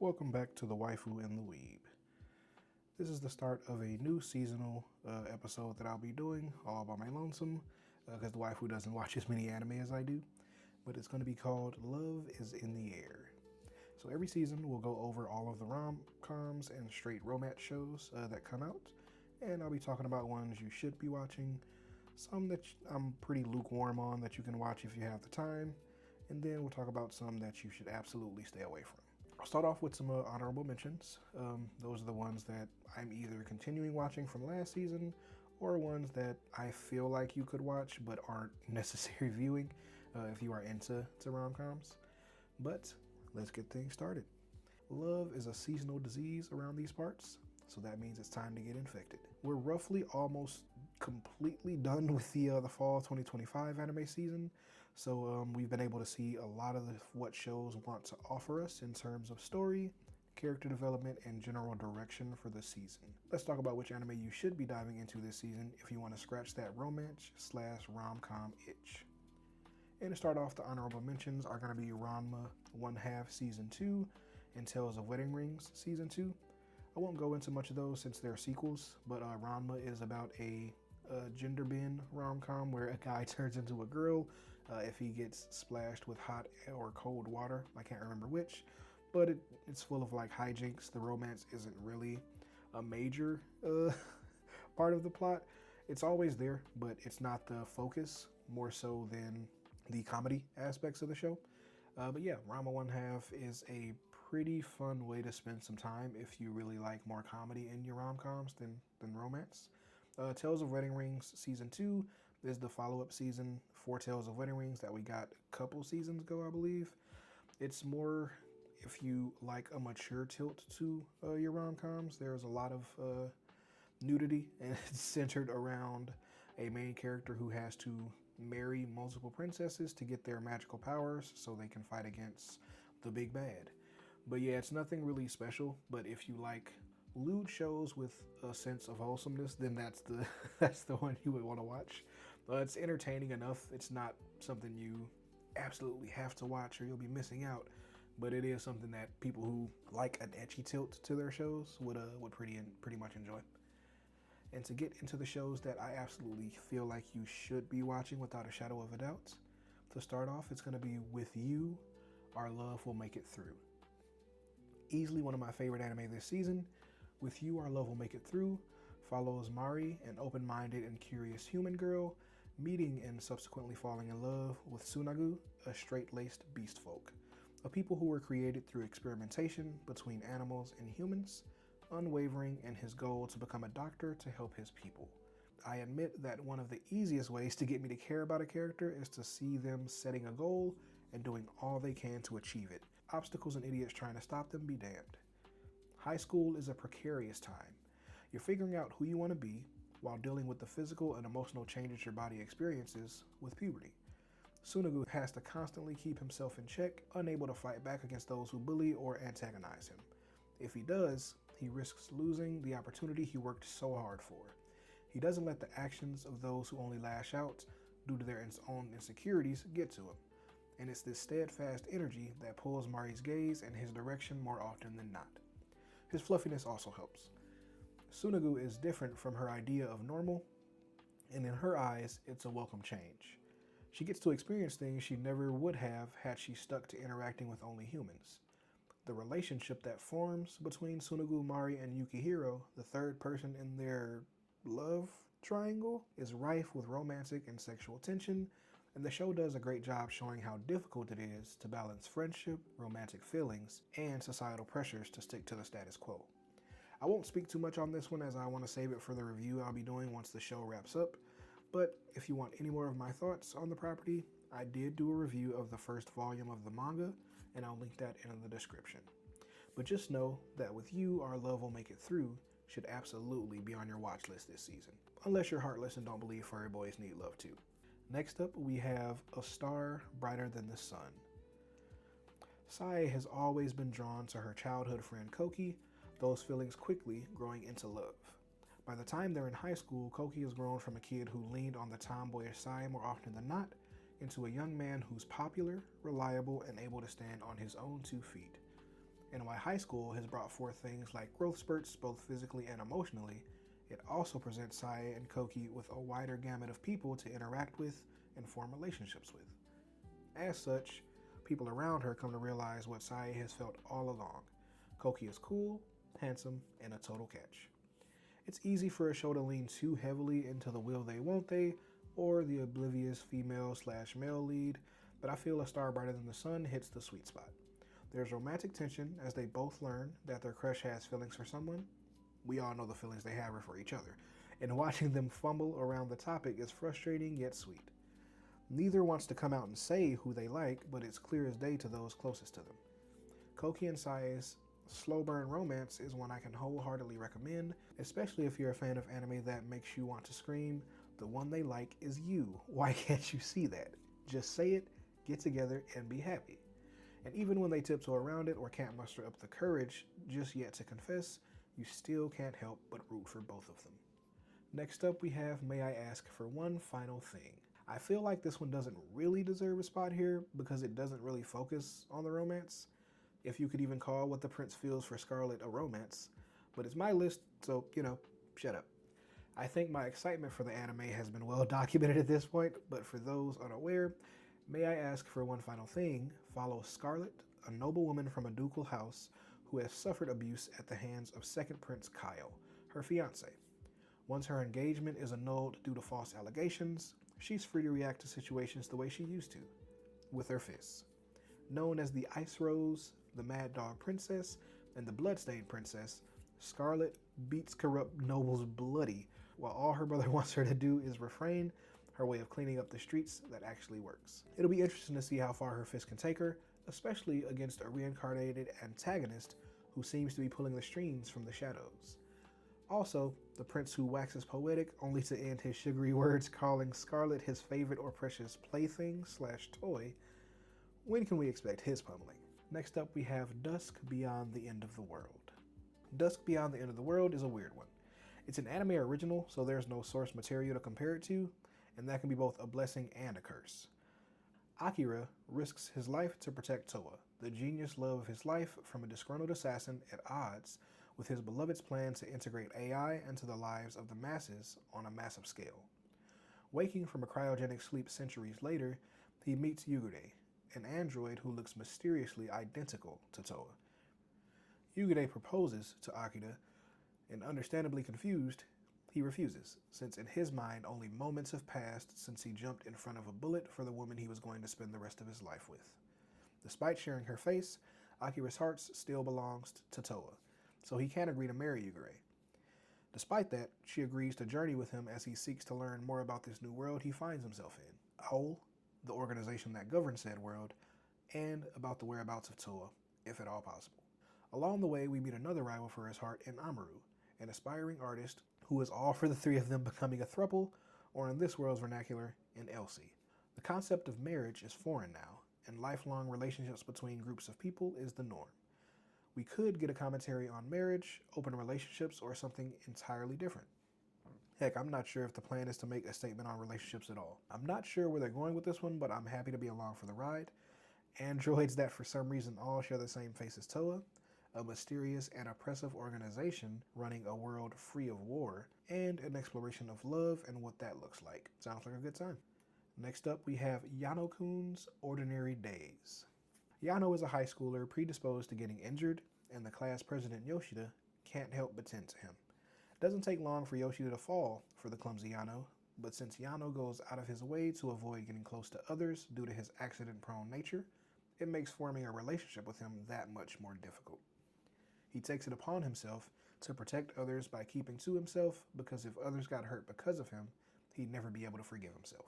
Welcome back to the Waifu and the Weeb. This is the start of a new seasonal episode that I'll be doing all by my lonesome because the Waifu doesn't watch as many anime as I do, but it's going to be called Love is in the Air. So every season we'll go over all of the rom-coms and straight romance shows that come out, and I'll be talking about ones you should be watching, some that I'm pretty lukewarm on that you can watch if you have the time, and then we'll talk about some that you should absolutely stay away from. I'll start off with some honorable mentions. Those are the ones that I'm either continuing watching from last season or ones that I feel like you could watch but aren't necessary viewing if you are into rom-coms. But let's get things started. Love is a seasonal disease around these parts, so that means it's time to get infected. We're roughly almost completely done with the fall 2025 anime season, so we've been able to see a lot of what shows want to offer us in terms of story, character development, and general direction for the season. Let's talk about which anime you should be diving into this season if you want to scratch that romance/rom-com itch. And to start off, the honorable mentions are going to be Ranma 1/2 Season 2 and Tales of Wedding Rings Season 2. I won't go into much of those since they're sequels, but Ranma is about a gender bend rom-com where a guy turns into a girl if he gets splashed with hot or cold water. I can't remember which, but it's full of like hijinks. The romance isn't really a major part of the plot. It's always there, but it's not the focus more so than the comedy aspects of the show. But yeah, Ranma 1/2 is a pretty fun way to spend some time if you really like more comedy in your rom-coms than romance. Tales of Wedding Rings Season 2 is the follow-up season for Tales of Wedding Rings that we got a couple seasons ago, I believe. It's more if you like a mature tilt to your rom-coms. There's a lot of nudity, and it's centered around a main character who has to marry multiple princesses to get their magical powers so they can fight against the big bad. But yeah, it's nothing really special, but if you like lewd shows with a sense of wholesomeness, then that's the that's the one you would want to watch. It's entertaining enough. It's not something you absolutely have to watch or you'll be missing out, but it is something that people who like an ecchi tilt to their shows would pretty much enjoy. And to get into the shows that I absolutely feel like you should be watching without a shadow of a doubt, to start off, it's going to be With You, Our Love Will Make It Through. Easily one of my favorite anime this season. With You, Our Love Will Make It Through follows Mari, an open-minded and curious human girl, meeting and subsequently falling in love with Tsunagu, a straight-laced beast folk, a people who were created through experimentation between animals and humans, unwavering in his goal to become a doctor to help his people. I admit that one of the easiest ways to get me to care about a character is to see them setting a goal and doing all they can to achieve it. Obstacles and idiots trying to stop them be damned. High school is a precarious time. You're figuring out who you want to be while dealing with the physical and emotional changes your body experiences with puberty. Tsunagu has to constantly keep himself in check, unable to fight back against those who bully or antagonize him. If he does, he risks losing the opportunity he worked so hard for. He doesn't let the actions of those who only lash out due to their own insecurities get to him. And it's this steadfast energy that pulls Mari's gaze in his direction more often than not. His fluffiness also helps. Tsunagu is different from her idea of normal, and in her eyes, it's a welcome change. She gets to experience things she never would have had she stuck to interacting with only humans. The relationship that forms between Tsunagu, Mari, and Yukihiro, the third person in their love triangle, is rife with romantic and sexual tension, and the show does a great job showing how difficult it is to balance friendship, romantic feelings, and societal pressures to stick to the status quo. I won't speak too much on this one as I want to save it for the review I'll be doing once the show wraps up, but if you want any more of my thoughts on the property, I did do a review of the first volume of the manga, and I'll link that in the description. But just know that With You, Our Love Will Make It Through should absolutely be on your watch list this season, unless you're heartless and don't believe furry boys need love too. Next up, we have A Star Brighter Than the Sun. Sae has always been drawn to her childhood friend Koki, those feelings quickly growing into love. By the time they're in high school, Koki has grown from a kid who leaned on the tomboyish Sae more often than not into a young man who's popular, reliable, and able to stand on his own 2 feet. And while high school has brought forth things like growth spurts, both physically and emotionally, it also presents Sae and Koki with a wider gamut of people to interact with and form relationships with. As such, people around her come to realize what Sae has felt all along. Koki is cool, handsome, and a total catch. It's easy for a show to lean too heavily into the will they won't they, or the oblivious female/male lead, but I feel A Star Brighter Than the Sun hits the sweet spot. There's romantic tension as they both learn that their crush has feelings for someone. We all know the feelings they have are for each other, and watching them fumble around the topic is frustrating yet sweet. Neither wants to come out and say who they like, but it's clear as day to those closest to them. Koki and Sae's slow burn romance is one I can wholeheartedly recommend, especially if you're a fan of anime that makes you want to scream, "The one they like is you. Why can't you see that?" Just say it, get together, and be happy. And even when they tiptoe around it or can't muster up the courage just yet to confess, you still can't help but root for both of them. Next up, we have May I Ask for One Final Thing. I feel like this one doesn't really deserve a spot here because it doesn't really focus on the romance, if you could even call what the prince feels for Scarlet a romance, but it's my list, so, shut up. I think my excitement for the anime has been well documented at this point, but for those unaware, May I Ask for One Final Thing follows Scarlet, a noblewoman from a ducal house who has suffered abuse at the hands of second Prince Kyle, her fiancé. Once her engagement is annulled due to false allegations, she's free to react to situations the way she used to, with her fists. Known as the Ice Rose, the Mad Dog Princess, and the Bloodstained Princess, Scarlet beats corrupt nobles bloody, while all her brother wants her to do is refrain, her way of cleaning up the streets that actually works. It'll be interesting to see how far her fist can take her, especially against a reincarnated antagonist who seems to be pulling the strings from the shadows. Also, the prince who waxes poetic only to end his sugary words calling Scarlet his favorite or precious plaything/toy. When can we expect his pummeling? Next up, we have Dusk Beyond the End of the World. Dusk Beyond the End of the World is a weird one. It's an anime original, so there's no source material to compare it to, and that can be both a blessing and a curse. Akira risks his life to protect Toa, the genius love of his life, from a disgruntled assassin at odds with his beloved's plan to integrate AI into the lives of the masses on a massive scale. Waking from a cryogenic sleep centuries later, he meets Yugure, an android who looks mysteriously identical to Toa. Yugure proposes to Akira, and understandably confused, he refuses, since in his mind only moments have passed since he jumped in front of a bullet for the woman he was going to spend the rest of his life with. Despite sharing her face, Akira's heart still belongs to Toa, so he can't agree to marry Yugure. Despite that, she agrees to journey with him as he seeks to learn more about this new world he finds himself in, Owl, the organization that governs said world, and about the whereabouts of Toa, if at all possible. Along the way, we meet another rival for his heart in Amaru, an aspiring artist who is all for the three of them becoming a throuple, or in this world's vernacular, an Elsie. The concept of marriage is foreign now, and lifelong relationships between groups of people is the norm. We could get a commentary on marriage, open relationships, or something entirely different. Heck, I'm not sure if the plan is to make a statement on relationships at all. I'm not sure where they're going with this one, but I'm happy to be along for the ride. Androids that for some reason all share the same face as Toa, a mysterious and oppressive organization running a world free of war, and an exploration of love and what that looks like. Sounds like a good time. Next up, we have Yano-kun's Ordinary Days. Yano is a high schooler predisposed to getting injured, and the class president Yoshida can't help but tend to him. It doesn't take long for Yoshida to fall for the clumsy Yano, but since Yano goes out of his way to avoid getting close to others due to his accident-prone nature, it makes forming a relationship with him that much more difficult. He takes it upon himself to protect others by keeping to himself, because if others got hurt because of him, he'd never be able to forgive himself.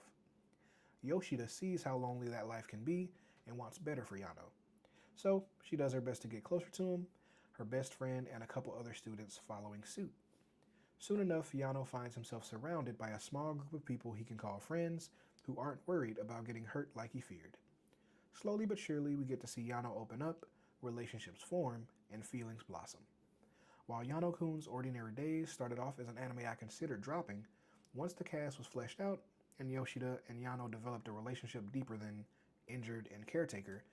Yoshida sees how lonely that life can be and wants better for Yano. So she does her best to get closer to him, her best friend and a couple other students following suit. Soon enough, Yano finds himself surrounded by a small group of people he can call friends who aren't worried about getting hurt like he feared. Slowly but surely, we get to see Yano open up, relationships form, and feelings blossom. While Yano-kun's Ordinary Days started off as an anime I considered dropping, once the cast was fleshed out and Yoshida and Yano developed a relationship deeper than injured and caretaker,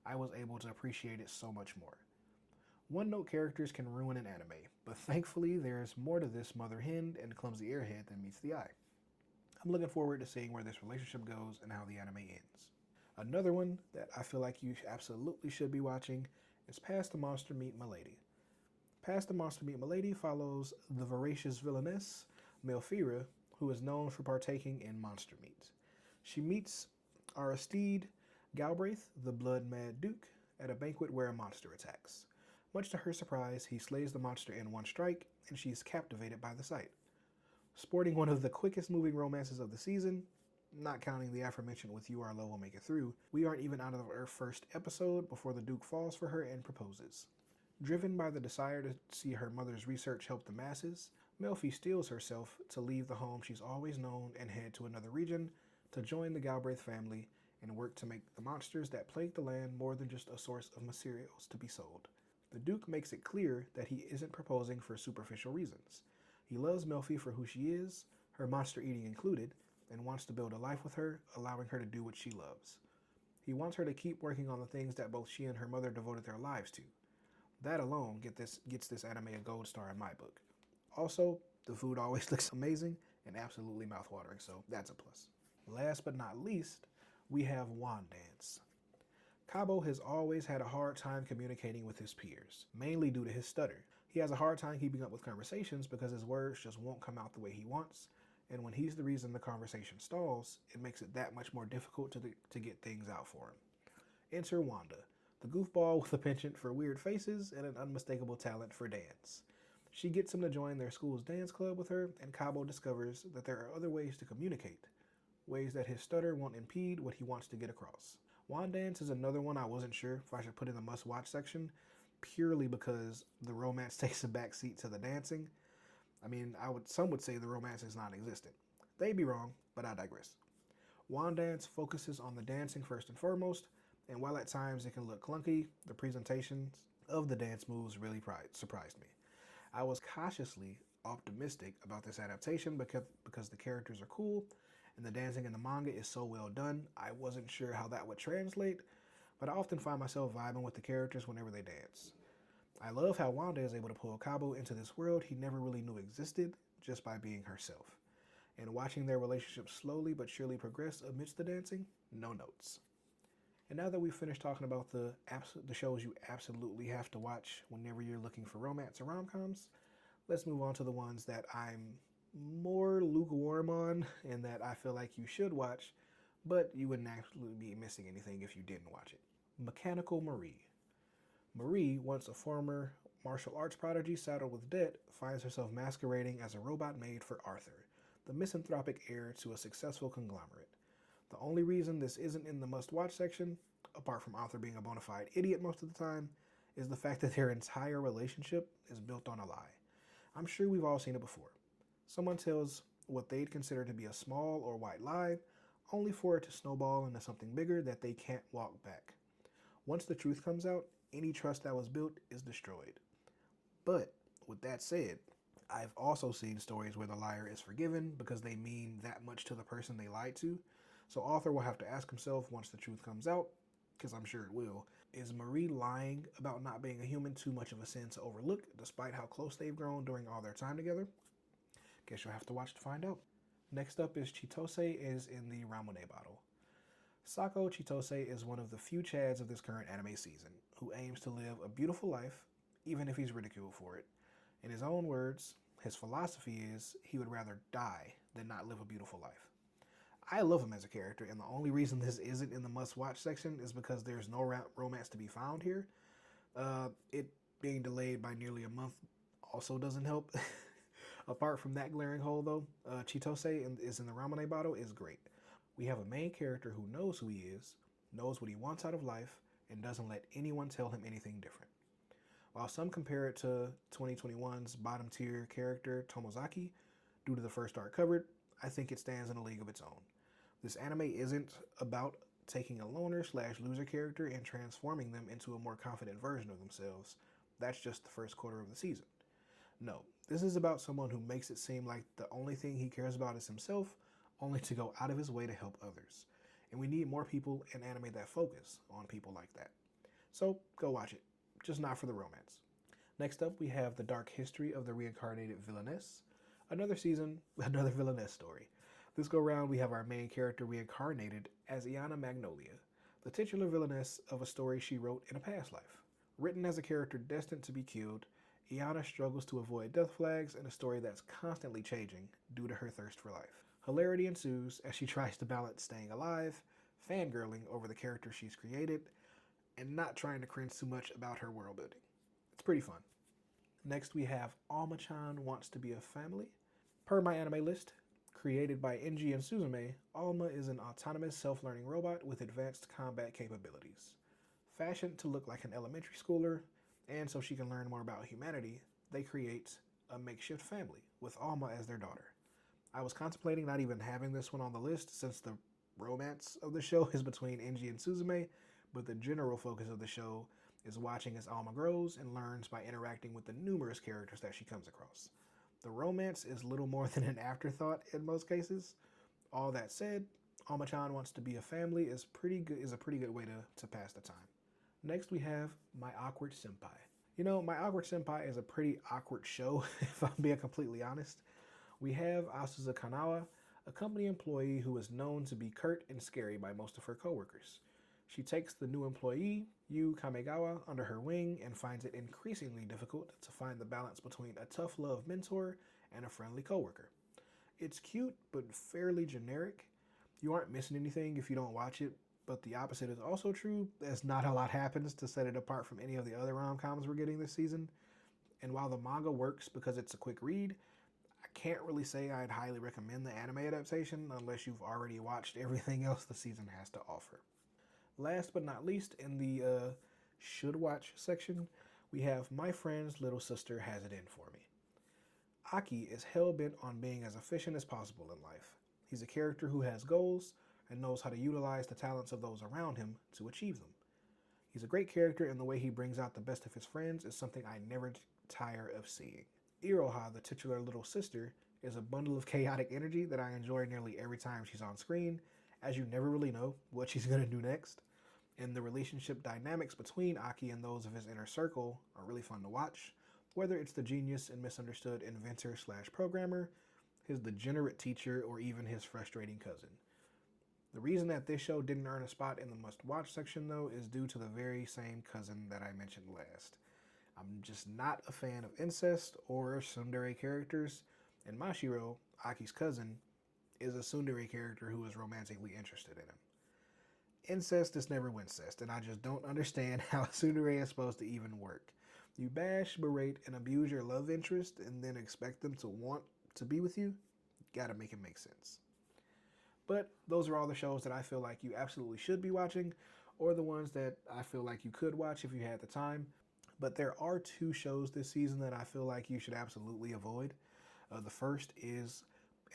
I was able to appreciate it so much more. One-note characters can ruin an anime, but thankfully there's more to this mother hen and clumsy airhead than meets the eye. I'm looking forward to seeing where this relationship goes and how the anime ends. Another one that I feel like you absolutely should be watching is Past the Monster Meet Milady. Past the Monster Meet Milady follows the voracious villainess, Melfira, who is known for partaking in monster meat. She meets Aristide Galbraith, the blood-mad Duke, at a banquet where a monster attacks. Much to her surprise, he slays the monster in one strike, and she is captivated by the sight. Sporting one of the quickest moving romances of the season, not counting the aforementioned with You Are Love Will Make It Through, we aren't even out of our first episode before the Duke falls for her and proposes. Driven by the desire to see her mother's research help the masses, Melfi steels herself to leave the home she's always known and head to another region to join the Galbraith family and work to make the monsters that plague the land more than just a source of materials to be sold. The Duke makes it clear that he isn't proposing for superficial reasons. He loves Melfi for who she is, her monster eating included, and wants to build a life with her, allowing her to do what she loves. He wants her to keep working on the things that both she and her mother devoted their lives to. That alone gets this anime a gold star in my book. Also, the food always looks amazing and absolutely mouthwatering, so that's a plus. Last but not least, we have Wand Dance. Cabo has always had a hard time communicating with his peers, mainly due to his stutter. He has a hard time keeping up with conversations because his words just won't come out the way he wants, and when he's the reason the conversation stalls, it makes it that much more difficult to get things out for him. Enter Wanda, the goofball with a penchant for weird faces and an unmistakable talent for dance. She gets him to join their school's dance club with her, and Cabo discovers that there are other ways to communicate, ways that his stutter won't impede what he wants to get across. Wand Dance is another one I wasn't sure if I should put in the must-watch section, purely because the romance takes a backseat to the dancing. I mean, some would say the romance is non-existent. They'd be wrong, but I digress. Wand Dance focuses on the dancing first and foremost, and while at times it can look clunky, the presentations of the dance moves really surprised me. I was cautiously optimistic about this adaptation because the characters are cool, and the dancing in the manga is so well done. I wasn't sure how that would translate, but I often find myself vibing with the characters whenever they dance. I love how Wanda is able to pull Cabo into this world he never really knew existed just by being herself. And watching their relationship slowly but surely progress amidst the dancing, no notes. And now that we've finished talking about the shows you absolutely have to watch whenever you're looking for romance or rom-coms, let's move on to the ones that I'm more lukewarm on and that I feel like you should watch, but you wouldn't actually be missing anything if you didn't watch it. Mechanical Marie. Marie, once a former martial arts prodigy saddled with debt, finds herself masquerading as a robot maid for Arthur, the misanthropic heir to a successful conglomerate. The only reason this isn't in the must-watch section, apart from Arthur being a bona fide idiot most of the time, is the fact that their entire relationship is built on a lie. I'm sure we've all seen it before. Someone tells what they'd consider to be a small or white lie, only for it to snowball into something bigger that they can't walk back. Once the truth comes out, any trust that was built is destroyed. But, with that said, I've also seen stories where the liar is forgiven because they mean that much to the person they lied to. So Arthur will have to ask himself once the truth comes out, because I'm sure it will, is Marie lying about not being a human too much of a sin to overlook, despite how close they've grown during all their time together? Guess you'll have to watch to find out. Next up is Chitose is in the Ramune bottle. Sako Chitose is one of the few Chads of this current anime season, who aims to live a beautiful life, even if he's ridiculed for it. In his own words, his philosophy is he would rather die than not live a beautiful life. I love him as a character, and the only reason this isn't in the must-watch section is because there's no romance to be found here. It being delayed by nearly a month also doesn't help. Apart from that glaring hole, though, Chitose is in the Ramune bottle is great. We have a main character who knows who he is, knows what he wants out of life, and doesn't let anyone tell him anything different. While some compare it to 2021's bottom-tier character Tomozaki, due to the first arc covered, I think it stands in a league of its own. This anime isn't about taking a loner/loser character and transforming them into a more confident version of themselves. That's just the first quarter of the season. No, this is about someone who makes it seem like the only thing he cares about is himself, only to go out of his way to help others. And we need more people in anime that focus on people like that. So, go watch it. Just not for the romance. Next up, we have The Dark History of the Reincarnated Villainess. Another season, another villainess story. This go round, we have our main character reincarnated as Iana Magnolia, the titular villainess of a story she wrote in a past life. Written as a character destined to be killed, Iana struggles to avoid death flags in a story that's constantly changing due to her thirst for life. Hilarity ensues as she tries to balance staying alive, fangirling over the character she's created, and not trying to cringe too much about her world building. It's pretty fun. Next, we have Alma-chan Wants to Be a Family. Per my anime list, created by Enji and Suzume, Alma is an autonomous self-learning robot with advanced combat capabilities. Fashioned to look like an elementary schooler, and so she can learn more about humanity, they create a makeshift family with Alma as their daughter. I was contemplating not even having this one on the list since the romance of the show is between Enji and Suzume, but the general focus of the show is watching as Alma grows and learns by interacting with the numerous characters that she comes across. The romance is little more than an afterthought in most cases. All that said, Alma-chan Wants to Be a Family is a pretty good way to pass the time. Next, we have My Awkward Senpai. You know, My Awkward Senpai is a pretty awkward show, if I'm being completely honest. We have Asuza Kanawa, a company employee who is known to be curt and scary by most of her coworkers. She takes the new employee, Yu Kamegawa, under her wing and finds it increasingly difficult to find the balance between a tough love mentor and a friendly coworker. It's cute, but fairly generic. You aren't missing anything if you don't watch it, but the opposite is also true, as not a lot happens to set it apart from any of the other rom-coms we're getting this season. And while the manga works because it's a quick read, I can't really say I'd highly recommend the anime adaptation unless you've already watched everything else the season has to offer. Last but not least, in the should watch section, we have My Friend's Little Sister Has It In For Me. Aki is hell-bent on being as efficient as possible in life. He's a character who has goals and knows how to utilize the talents of those around him to achieve them. He's a great character, and the way he brings out the best of his friends is something I never tire of seeing. Iroha, the titular little sister, is a bundle of chaotic energy that I enjoy nearly every time she's on screen, as you never really know what she's going to do next. And the relationship dynamics between Aki and those of his inner circle are really fun to watch, whether it's the genius and misunderstood inventor/programmer, his degenerate teacher, or even his frustrating cousin. The reason that this show didn't earn a spot in the must-watch section, though, is due to the very same cousin that I mentioned last. I'm just not a fan of incest or tsundere characters, and Mashiro, Aki's cousin, is a tsundere character who is romantically interested in him. Incest is never wincest, and I just don't understand how a tsundere is supposed to even work. You bash, berate, and abuse your love interest and then expect them to want to be with you? Gotta make it make sense. But those are all the shows that I feel like you absolutely should be watching, or the ones that I feel like you could watch if you had the time. But there are two shows this season that I feel like you should absolutely avoid. The first is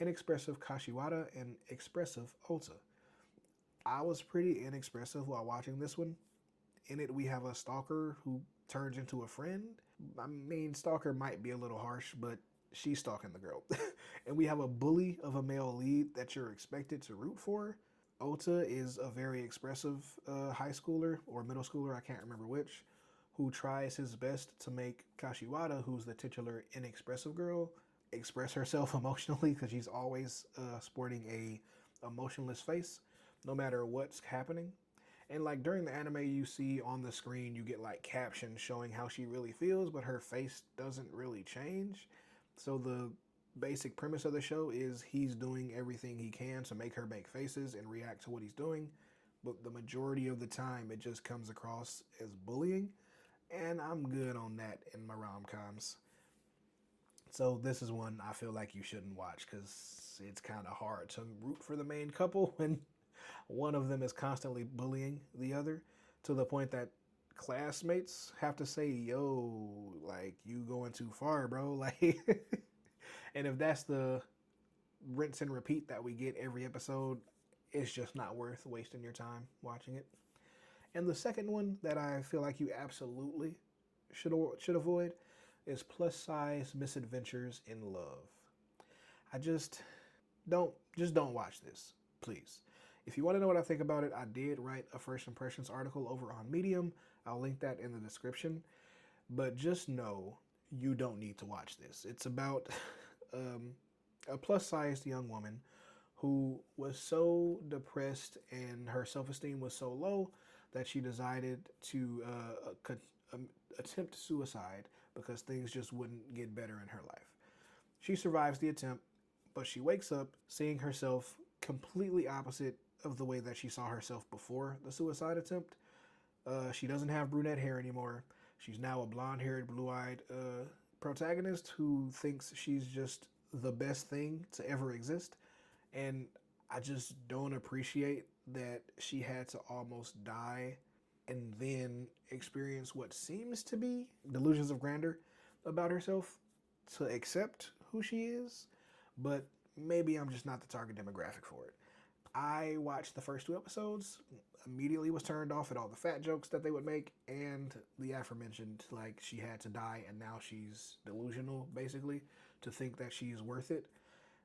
Inexpressive Kashiwara and Expressive Ota. I was pretty inexpressive while watching this one. In it, we have a stalker who turns into a friend. I mean, stalker might be a little harsh, but she's stalking the girl. And we have a bully of a male lead that you're expected to root for. Ota is a very expressive high schooler or middle schooler, I can't remember which, who tries his best to make Kashiwara, who's the titular inexpressive girl, express herself emotionally because she's always sporting a emotionless face no matter what's happening. And like during the anime, you see on the screen, you get like captions showing how she really feels, but her face doesn't really change. So the basic premise of the show is he's doing everything he can to make her make faces and react to what he's doing, but the majority of the time it just comes across as bullying, and I'm good on that in my rom-coms. So this is one I feel like you shouldn't watch because it's kind of hard to root for the main couple when one of them is constantly bullying the other to the point that classmates have to say, yo, like, you going too far, bro. Like, and if that's the rinse and repeat that we get every episode, it's just not worth wasting your time watching it. And the second one that I feel like you absolutely should avoid is Plus Size Misadventures in Love. I just don't watch this, please. If you want to know what I think about it, I did write a first impressions article over on Medium. I'll link that in the description. but just know you don't need to watch this. It's about a plus-sized young woman who was so depressed and her self-esteem was so low that she decided to attempt suicide because things just wouldn't get better in her life. She survives the attempt, but she wakes up seeing herself completely opposite of the way that she saw herself before the suicide attempt. She doesn't have brunette hair anymore. She's now a blonde-haired, blue-eyed protagonist who thinks she's just the best thing to ever exist. And I just don't appreciate that she had to almost die and then experience what seems to be delusions of grandeur about herself to accept who she is. But maybe I'm just not the target demographic for it. I watched the first 2 episodes, immediately was turned off at all the fat jokes that they would make and the aforementioned, like, she had to die and now she's delusional, basically, to think that she's worth it.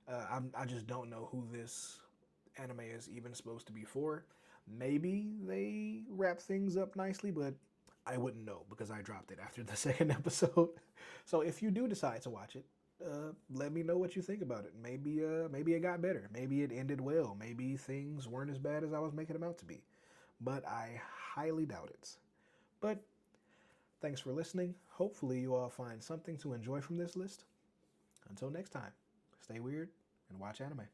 I just don't know who this anime is even supposed to be for. Maybe they wrap things up nicely, but I wouldn't know because I dropped it after the 2nd episode. So if you do decide to watch it, let me know what you think about it. Maybe it got better. Maybe it ended well. Maybe things weren't as bad as I was making them out to be. But I highly doubt it. But thanks for listening. Hopefully you all find something to enjoy from this list. Until next time, stay weird and watch anime.